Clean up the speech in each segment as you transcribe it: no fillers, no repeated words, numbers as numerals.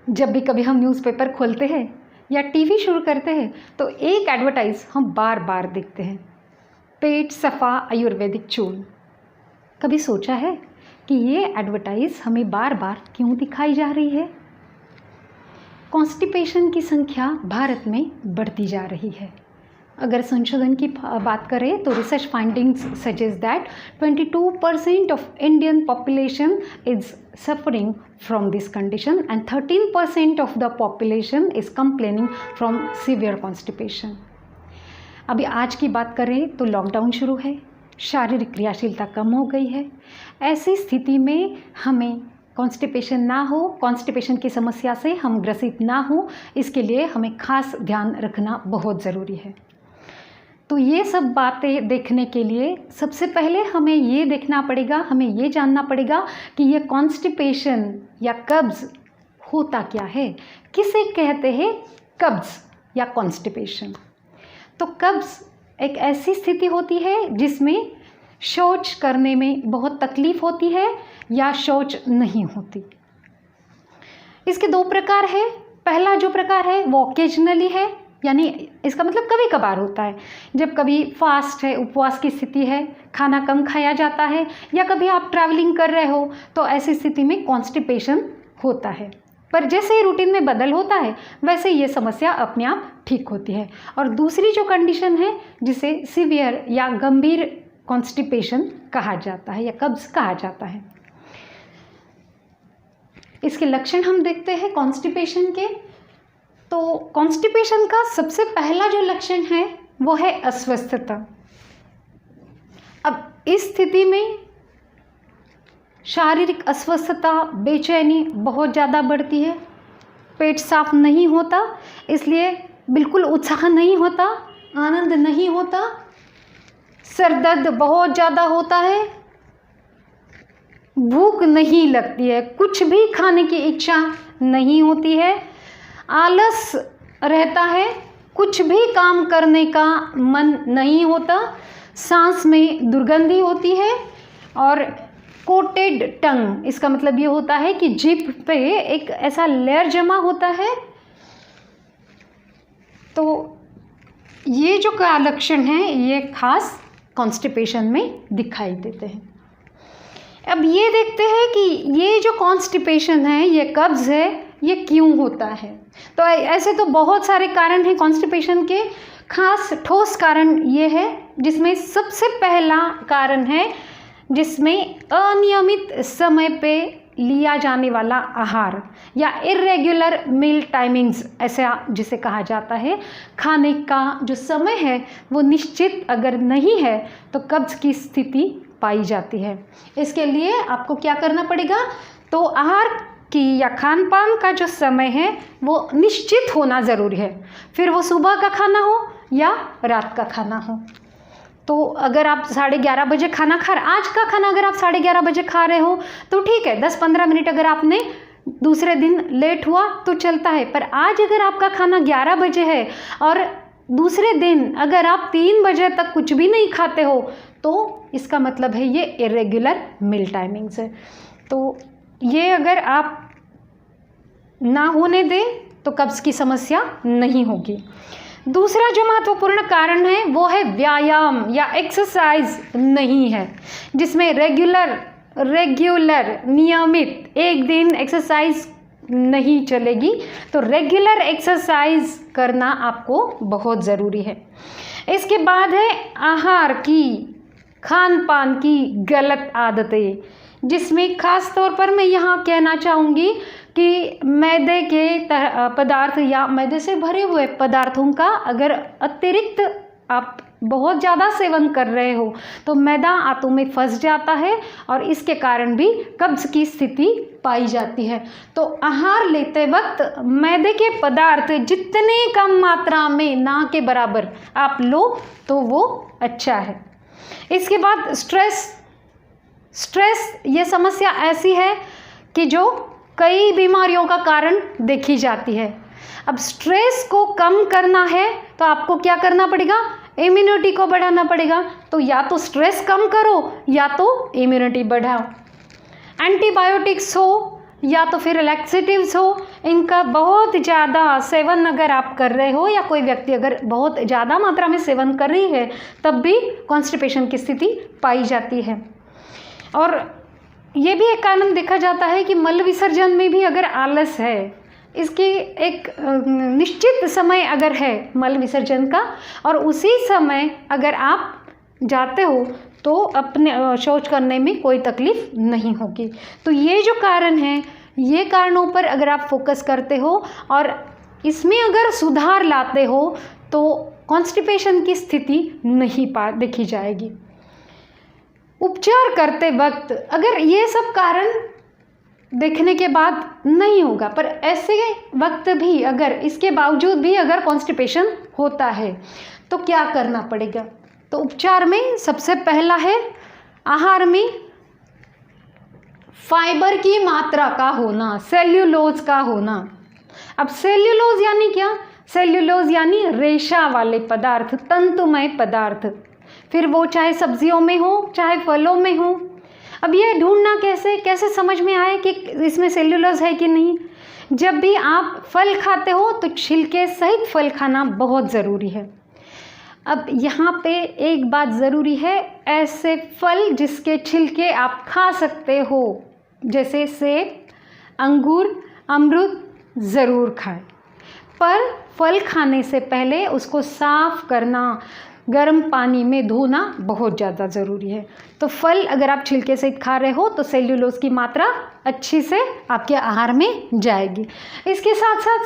जब भी कभी हम न्यूज़पेपर खोलते हैं या टीवी शुरू करते हैं तो एक एडवर्टाइज हम बार बार देखते हैं, पेट सफ़ा आयुर्वेदिक चूर्ण। कभी सोचा है कि ये एडवर्टाइज हमें बार बार क्यों दिखाई जा रही है? कॉन्स्टिपेशन की संख्या भारत में बढ़ती जा रही है। अगर संशोधन की बात करें तो research findings suggest that 22% of Indian population is suffering from this condition and 13% of the population is complaining from severe constipation. अभी आज की बात करें तो लॉकडाउन शुरू है, शारीरिक क्रियाशीलता कम हो गई है। ऐसी स्थिति में हमें कॉन्स्टिपेशन ना हो, कॉन्स्टिपेशन की समस्या से हम ग्रसित ना हो, इसके लिए हमें खास ध्यान रखना बहुत ज़रूरी है। तो ये सब बातें देखने के लिए सबसे पहले हमें ये देखना पड़ेगा, हमें ये जानना पड़ेगा कि ये कॉन्स्टिपेशन या कब्ज़ होता क्या है, किसे कहते हैं कब्ज़ या कॉन्स्टिपेशन। तो कब्ज़ एक ऐसी स्थिति होती है जिसमें शौच करने में बहुत तकलीफ़ होती है या शौच नहीं होती। इसके दो प्रकार है। पहला जो प्रकार है वो ओकेजनली है, यानी इसका मतलब कभी कभार होता है, जब कभी फास्ट है, उपवास की स्थिति है, खाना कम खाया जाता है, या कभी आप ट्रैवलिंग कर रहे हो तो ऐसी स्थिति में कॉन्स्टिपेशन होता है। पर जैसे ही रूटीन में बदल होता है वैसे ये समस्या अपने आप ठीक होती है। और दूसरी जो कंडीशन है जिसे सीवियर या गंभीर कॉन्स्टिपेशन कहा जाता है या कब्ज़ कहा जाता है। इसके लक्षण हम देखते हैं कॉन्स्टिपेशन के। तो कॉन्स्टिपेशन का सबसे पहला जो लक्षण है वो है अस्वस्थता। अब इस स्थिति में शारीरिक अस्वस्थता, बेचैनी बहुत ज़्यादा बढ़ती है, पेट साफ नहीं होता, इसलिए बिल्कुल उत्साह नहीं होता, आनंद नहीं होता, सर दर्द बहुत ज़्यादा होता है, भूख नहीं लगती है, कुछ भी खाने की इच्छा नहीं होती है, आलस रहता है, कुछ भी काम करने का मन नहीं होता, सांस में दुर्गंधी होती है और कोटेड टंग, इसका मतलब ये होता है कि जीभ पे एक ऐसा लेयर जमा होता है। तो ये जो लक्षण हैं ये खास कॉन्स्टिपेशन में दिखाई देते हैं। अब ये देखते हैं कि ये जो कॉन्स्टिपेशन है, ये कब्ज़ है, ये क्यों होता है। तो ऐसे तो बहुत सारे कारण हैं कॉन्स्टिपेशन के, खास ठोस कारण ये है जिसमें सबसे पहला कारण है जिसमें अनियमित समय पे लिया जाने वाला आहार या इर्रेगुलर मील टाइमिंग्स, ऐसा जिसे कहा जाता है। खाने का जो समय है वो निश्चित अगर नहीं है तो कब्ज़ की स्थिति पाई जाती है। इसके लिए आपको क्या करना पड़ेगा, तो आहार की या खान पान का जो समय है वो निश्चित होना ज़रूरी है, फिर वो सुबह का खाना हो या रात का खाना हो। तो अगर आप 11:30 बजे खाना आज का खाना अगर आप 11:30 बजे खा रहे हो तो ठीक है, 10-15 मिनट अगर आपने दूसरे दिन लेट हुआ तो चलता है। पर आज अगर आपका खाना 11 बजे है और दूसरे दिन अगर आप 3 बजे तक कुछ भी नहीं खाते हो तो इसका मतलब है ये इरेगुलर मील टाइमिंग्स है। तो ये अगर आप ना होने दें तो कब्ज़ की समस्या नहीं होगी। दूसरा जो महत्वपूर्ण कारण है वो है व्यायाम या एक्सरसाइज नहीं है, जिसमें रेगुलर नियमित एक दिन एक्सरसाइज नहीं चलेगी। तो रेगुलर एक्सरसाइज करना आपको बहुत ज़रूरी है। इसके बाद है आहार की, खान पान की गलत आदतें, जिसमें ख़ास तौर पर मैं यहाँ कहना चाहूँगी कि मैदे के पदार्थ या मैदे से भरे हुए पदार्थों का अगर अतिरिक्त आप बहुत ज़्यादा सेवन कर रहे हो तो मैदा आंतों में फंस जाता है और इसके कारण भी कब्ज़ की स्थिति पाई जाती है। तो आहार लेते वक्त मैदे के पदार्थ जितने कम मात्रा में, ना के बराबर आप लो तो वो अच्छा है। इसके बाद स्ट्रेस ये समस्या ऐसी है कि जो कई बीमारियों का कारण देखी जाती है। अब स्ट्रेस को कम करना है तो आपको क्या करना पड़ेगा, इम्यूनिटी को बढ़ाना पड़ेगा। तो या तो स्ट्रेस कम करो या तो इम्यूनिटी बढ़ाओ। एंटीबायोटिक्स हो या तो फिर लैक्सेटिव्स हो, इनका बहुत ज़्यादा सेवन अगर आप कर रहे हो या कोई व्यक्ति अगर बहुत ज़्यादा मात्रा में सेवन कर रही है तब भी कॉन्स्टिपेशन की स्थिति पाई जाती है। और ये भी एक कारण देखा जाता है कि मल विसर्जन में भी अगर आलस है, इसकी एक निश्चित समय अगर है मल विसर्जन का और उसी समय अगर आप जाते हो तो अपने शौच करने में कोई तकलीफ नहीं होगी। तो ये जो कारण है, ये कारणों पर अगर आप फोकस करते हो और इसमें अगर सुधार लाते हो तो कॉन्स्टिपेशन की स्थिति नहीं देखी जाएगी। उपचार करते वक्त अगर ये सब कारण देखने के बाद नहीं होगा, पर ऐसे वक्त भी अगर इसके बावजूद भी अगर कॉन्स्टिपेशन होता है तो क्या करना पड़ेगा? तो उपचार में सबसे पहला है आहार में फाइबर की मात्रा का होना, सेल्यूलोज का होना। अब सेल्यूलोज यानी क्या? सेल्यूलोज यानी रेशा वाले पदार्थ, तंतुमय पदार्थ, फिर वो चाहे सब्जियों में हो चाहे फलों में हो। अब ये ढूंढना कैसे समझ में आए कि इसमें सेल्यूलोज है कि नहीं? जब भी आप फल खाते हो तो छिलके सहित फल खाना बहुत ज़रूरी है। अब यहाँ पे एक बात ज़रूरी है, ऐसे फल जिसके छिलके आप खा सकते हो जैसे सेब, अंगूर, अमरूद ज़रूर खाएं, पर फल खाने से पहले उसको साफ़ करना, गर्म पानी में धोना बहुत ज़्यादा ज़रूरी है। तो फल अगर आप छिलके सहित खा रहे हो तो सेल्यूलोज की मात्रा अच्छी से आपके आहार में जाएगी। इसके साथ साथ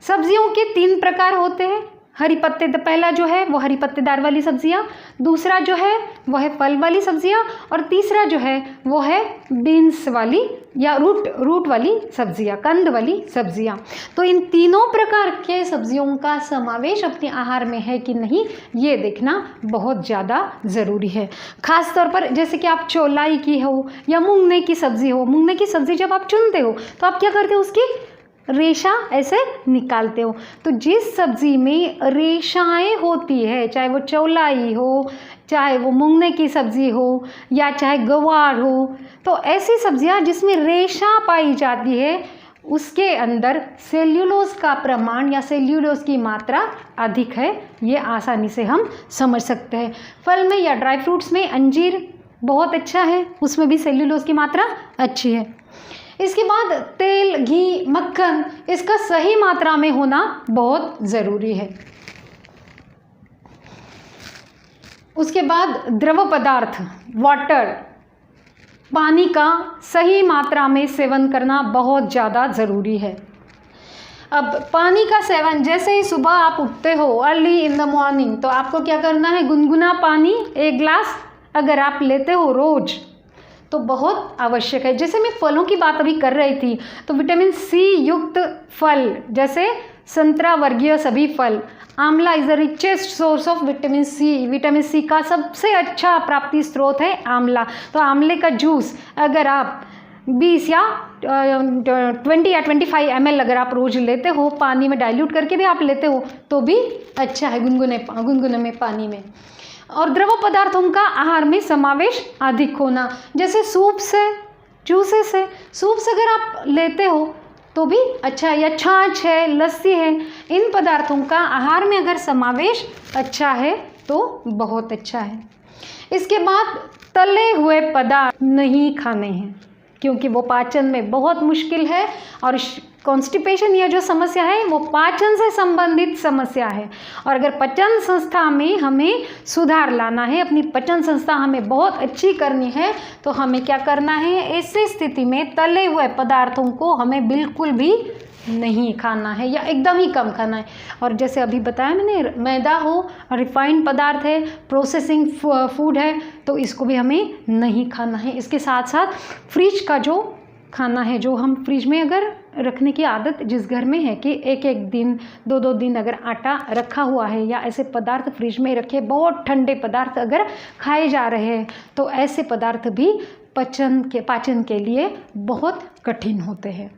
सब्जियों के 3 प्रकार होते हैं। हरी पत्ते, पहला जो है वो हरी पत्तेदार वाली सब्जियाँ, दूसरा जो है वो है फल वाली सब्जियाँ और तीसरा जो है वो है बीन्स वाली या रूट वाली सब्जियाँ, कंद वाली सब्जियाँ। तो इन तीनों प्रकार के सब्जियों का समावेश अपने आहार में है कि नहीं, ये देखना बहुत ज़्यादा ज़रूरी है। ख़ास तौर पर जैसे कि आप चौलाई की हो या मुंगने की सब्ज़ी हो, मुंगने की सब्ज़ी जब आप चुनते हो तो आप क्या करते हो, उसकी रेशा ऐसे निकालते हो। तो जिस सब्ज़ी में रेशाएं होती है, चाहे वो चौलाई हो, चाहे वो मुंगने की सब्ज़ी हो या चाहे गवार हो, तो ऐसी सब्जियां जिसमें रेशा पाई जाती है उसके अंदर सेल्यूलोज का प्रमाण या सेल्यूलोज की मात्रा अधिक है। ये आसानी से हम समझ सकते हैं। फल में या ड्राई फ्रूट्स में अंजीर बहुत अच्छा है, उसमें भी सेल्यूलोज की मात्रा अच्छी है। इसके बाद तेल, घी, मक्खन, इसका सही मात्रा में होना बहुत ज़रूरी है। उसके बाद द्रव पदार्थ, वाटर, पानी का सही मात्रा में सेवन करना बहुत ज़्यादा ज़रूरी है। अब पानी का सेवन, जैसे ही सुबह आप उठते हो अर्ली इन द मॉर्निंग, तो आपको क्या करना है, गुनगुना पानी 1 गिलास अगर आप लेते हो रोज़ तो बहुत आवश्यक है। जैसे मैं फलों की बात अभी कर रही थी, तो विटामिन सी युक्त फल जैसे संतरा वर्गीय सभी फल, amla is the richest source of vitamin C. Vitamin C का सबसे अच्छा प्राप्ति स्रोत है आंवला। तो आंवले का जूस अगर आप 20 या 20 या 25 ml अगर आप रोज़ लेते हो, पानी में डाइल्यूट करके भी आप लेते हो तो भी अच्छा है, गुनगुने में पानी में। और द्रव पदार्थों का आहार में समावेश अधिक होना, जैसे सूप से, जूसेस है, सूप से अगर आप लेते हो तो भी अच्छा है, या छाछ है, लस्सी है, इन पदार्थों का आहार में अगर समावेश अच्छा है तो बहुत अच्छा है। इसके बाद तले हुए पदार्थ नहीं खाने हैं क्योंकि वो पाचन में बहुत मुश्किल है और कॉन्स्टिपेशन या जो समस्या है वो पाचन से संबंधित समस्या है। और अगर पचन संस्था में हमें सुधार लाना है, अपनी पचन संस्था हमें बहुत अच्छी करनी है, तो हमें क्या करना है, ऐसी स्थिति में तले हुए पदार्थों को हमें बिल्कुल भी नहीं खाना है या एकदम ही कम खाना है। और जैसे अभी बताया मैंने, मैदा हो, रिफाइंड पदार्थ है, प्रोसेसिंग फूड है, तो इसको भी हमें नहीं खाना है। इसके साथ साथ फ्रिज का जो खाना है, जो हम फ्रिज में अगर रखने की आदत जिस घर में है कि एक दिन 2 दिन अगर आटा रखा हुआ है या ऐसे पदार्थ फ्रिज में रखे, बहुत ठंडे पदार्थ अगर खाए जा रहे हैं, तो ऐसे पदार्थ भी पाचन के लिए बहुत कठिन होते हैं।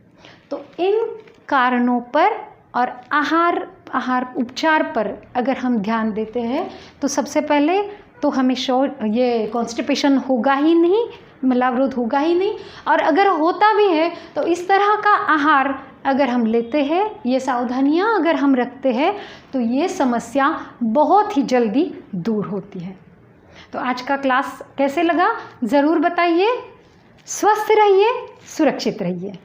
तो इन कारणों पर और आहार उपचार पर अगर हम ध्यान देते हैं तो सबसे पहले तो हमें ये कॉन्स्टिपेशन होगा ही नहीं मलावरोध होगा ही नहीं। और अगर होता भी है तो इस तरह का आहार अगर हम लेते हैं, ये सावधानियां अगर हम रखते हैं, तो ये समस्या बहुत ही जल्दी दूर होती है। तो आज का क्लास कैसे लगा ज़रूर बताइए। स्वस्थ रहिए, सुरक्षित रहिए।